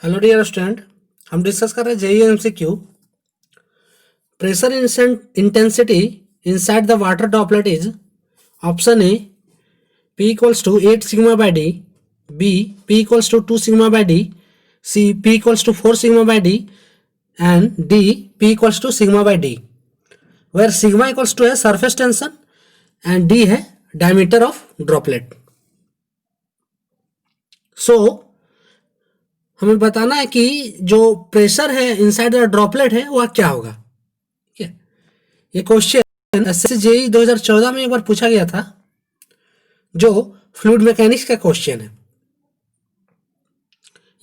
Hello dear student, हम discuss कर रहे हैं JEE MCQ. Pressure intensity inside the water droplet is option A P equals to 8 sigma by D, B P equals to 2 sigma by D, C P equals to 4 sigma by D, and D P equals to sigma by D, where sigma equals to है surface tension and D है diameter of droplet. So हमें बताना है कि जो pressure है inside the droplet है वह क्या होगा। ठीक है, ये क्वेश्चन एसएससी जेईई 2014 में एक बार पूछा गया था, जो फ्लूइड मैकेनिक्स का क्वेश्चन है।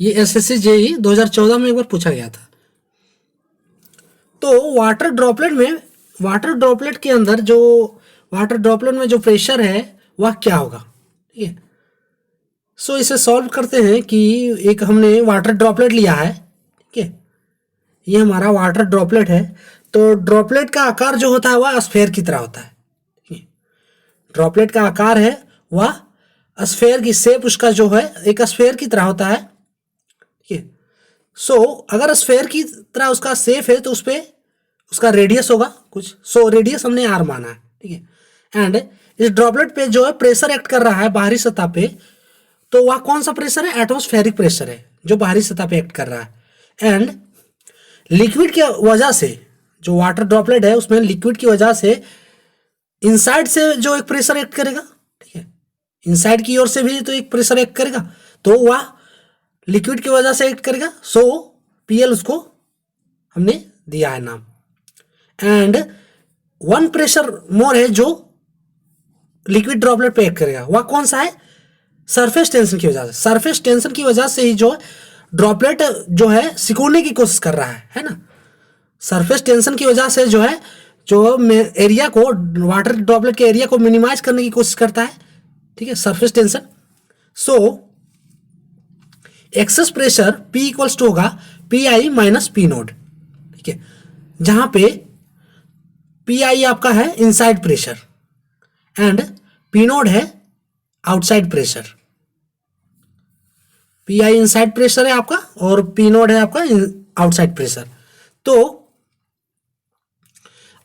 ये एसएससी जेईई 2014 में एक बार पूछा गया था। तो वाटर ड्रॉपलेट के अंदर जो वाटर ड्रॉपलेट में जो प्रेशर है वह क्या होगा। ठीक है, सो इसे सॉल्व करते हैं कि एक हमने वाटर ड्रॉपलेट लिया है। ठीक है, ये हमारा वाटर ड्रॉपलेट है। तो ड्रॉपलेट का आकार जो होता है वह स्फेयर की तरह होता है। ड्रॉपलेट का आकार है वह स्फेयर की शेप, उसका जो है एक स्फेयर की तरह होता है। ठीक है, सो अगर स्फेयर की तरह उसका शेप है तो उस पर उसका रेडियस होगा कुछ। सो रेडियस हमने आर माना है। ठीक है, एंड इस ड्रॉपलेट पे जो है प्रेशर एक्ट कर रहा है बाहरी सतह पे, तो वह कौन सा प्रेशर है? एटमॉस्फेरिक प्रेशर है जो बाहरी सतह पे एक्ट कर रहा है। एंड लिक्विड की वजह से, जो वाटर ड्रॉपलेट है उसमें लिक्विड की वजह से इनसाइड से जो एक प्रेशर एक्ट करेगा, ठीक है, इनसाइड की ओर से भी तो एक प्रेशर एक्ट करेगा, तो वह लिक्विड की वजह से एक्ट करेगा। सो पीएल उसको हमने दिया है नाम। एंड वन प्रेशर मोर है जो लिक्विड ड्रॉपलेट पे एक्ट करेगा, वह कौन सा है? सरफेस टेंशन की वजह से। सरफेस टेंशन की वजह से ही जो ड्रॉपलेट जो है सिकुड़ने की कोशिश कर रहा है ना। सरफेस टेंशन की वजह से जो है जो एरिया को, वाटर ड्रॉपलेट के एरिया को मिनिमाइज करने की कोशिश करता है। ठीक है, surface tension. So excess pressure P equals to होगा PI माइनस P नोड। ठीक है, जहां पे PI आपका है inside pressure and P naught है outside pressure. PI inside pressure है आपका और P नोड है आपका आउटसाइड प्रेशर। तो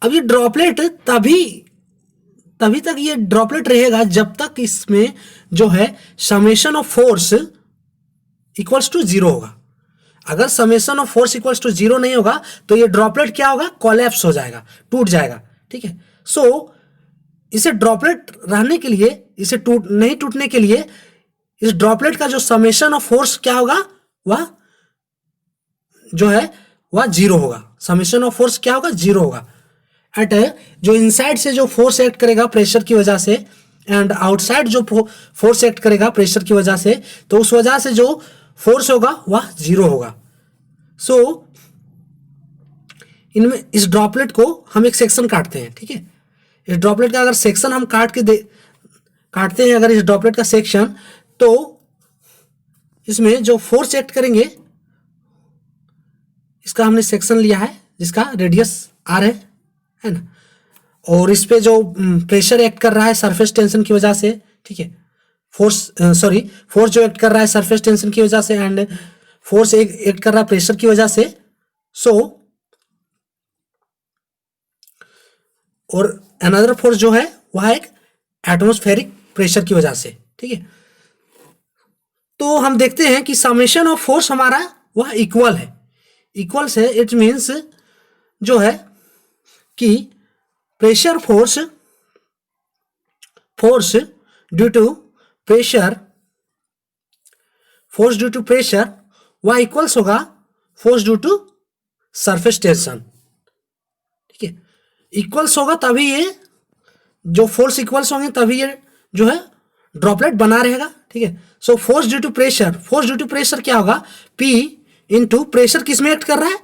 अब ये ड्रॉपलेट तभी तक ये ड्रॉपलेट रहेगा जब तक इसमें जो है summation of force equals to zero होगा। अगर summation of force equals to zero नहीं होगा तो ये ड्रॉपलेट क्या होगा? कोलैप्स हो जाएगा, टूट जाएगा। ठीक है, सो इसे ड्रॉपलेट रहने के लिए, इसे नहीं टूटने के लिए इस ड्रॉपलेट का जो समेशन ऑफ फोर्स क्या होगा, वह जो है वह जीरो होगा। समेशन ऑफ फोर्स क्या होगा? जीरो होगा। एट जो इनसाइड से जो फोर्स एक्ट करेगा प्रेशर की वजह से एंड आउटसाइड जो फोर्स एक्ट करेगा प्रेशर की वजह से, तो उस वजह से जो फोर्स होगा वह जीरो होगा। सो इनमें इस ड्रॉपलेट को हम एक सेक्शन काटते हैं। ठीक है, इस ड्रॉपलेट का अगर सेक्शन हम काटते हैं अगर इस ड्रॉपलेट का सेक्शन, तो इसमें जो फोर्स एक्ट करेंगे इसका हमने सेक्शन लिया है जिसका रेडियस आर है ना, और इस पे जो प्रेशर एक्ट कर रहा है सरफेस टेंशन की वजह से। ठीक है, फोर्स जो एक्ट कर रहा है सरफेस टेंशन की वजह से एंड फोर्स एक्ट कर रहा है प्रेशर की वजह से। सो और अनदर फोर्स जो है वह एक एटमॉस्फेरिक प्रेशर की वजह से। ठीक है, तो हम देखते हैं कि समेशन ऑफ फोर्स हमारा वह इक्वल है। इक्वल्स है, इट मीन्स जो है कि pressure force due to pressure वह इक्वल्स होगा force due to surface tension. ठीक है, इक्वल्स होगा तभी ये जो फोर्स इक्वल्स होंगे तभी ये जो है ड्रॉपलेट बना रहेगा। ठीक है, so force due to pressure क्या होगा? P इंटू प्रेशर किस में एक्ट कर रहा है?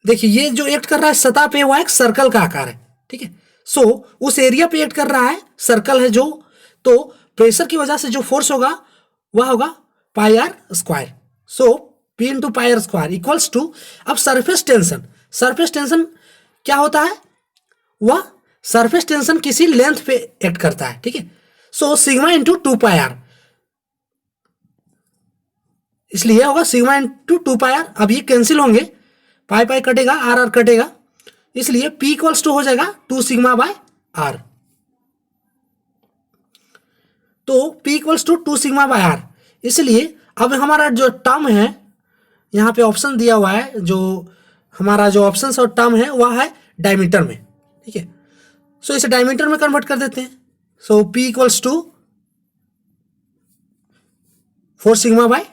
देखिए ये जो एक्ट कर रहा है सतह पे वह एक सर्कल का आकार है। ठीक है, सो उस एरिया पे एक्ट कर रहा है, सर्कल है जो, तो प्रेशर की वजह से जो फोर्स होगा वह होगा pi r square. So P into pi r square equals to, अब सरफेस टेंशन क्या होता है? वह सरफेस टेंशन किसी लेंथ पे एक्ट करता है। ठीक है, so sigma into 2 pi r इसलिए होगा सिग्मा इंटू 2 पाई आर। अब ये कैंसिल होंगे, पाई पाई कटेगा, आर आर कटेगा, इसलिए P इक्वल्स टू हो जाएगा 2 सिग्मा बाय आर। तो P equals to 2 sigma by R. इसलिए अब हमारा जो टर्म है, यहाँ पे ऑप्शन दिया हुआ है, जो हमारा जो ऑप्शन और टर्म है वह है डायमीटर में, ठीक है। सो इसे डायमीटर में कन्वर्ट कर देते हैं। So P equals to 4 sigma by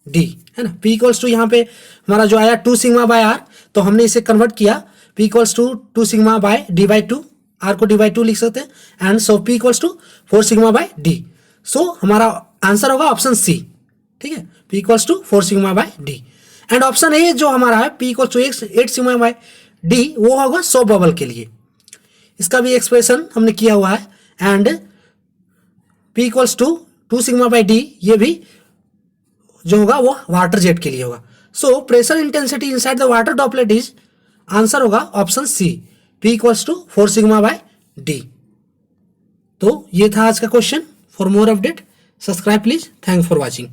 D, है ना। P इक्वल्स टू यहाँ पे हमारा जो आया 2 सिग्मा बाय आर, तो हमने इसे कन्वर्ट किया P equals to 2 sigma by D by 2, r को डी बाई 2 लिख सकते हैं, and so P equals to 4 sigma by D. So हमारा आंसर होगा ऑप्शन सी, ठीक है, P equals to 4 sigma by D. And option A जो हमारा है P equals to 8 sigma by D, वो होगा 100 बबल के लिए। इसका भी एक्सप्रेशन हमने किया हुआ है। And P equals to 2 sigma by D, ये भी जो होगा वो वाटर जेट के लिए होगा। So pressure intensity inside the water droplet is, answer होगा option C, P equals to 4 sigma by D. तो ये था आज का question. For more update subscribe please. Thanks for watching.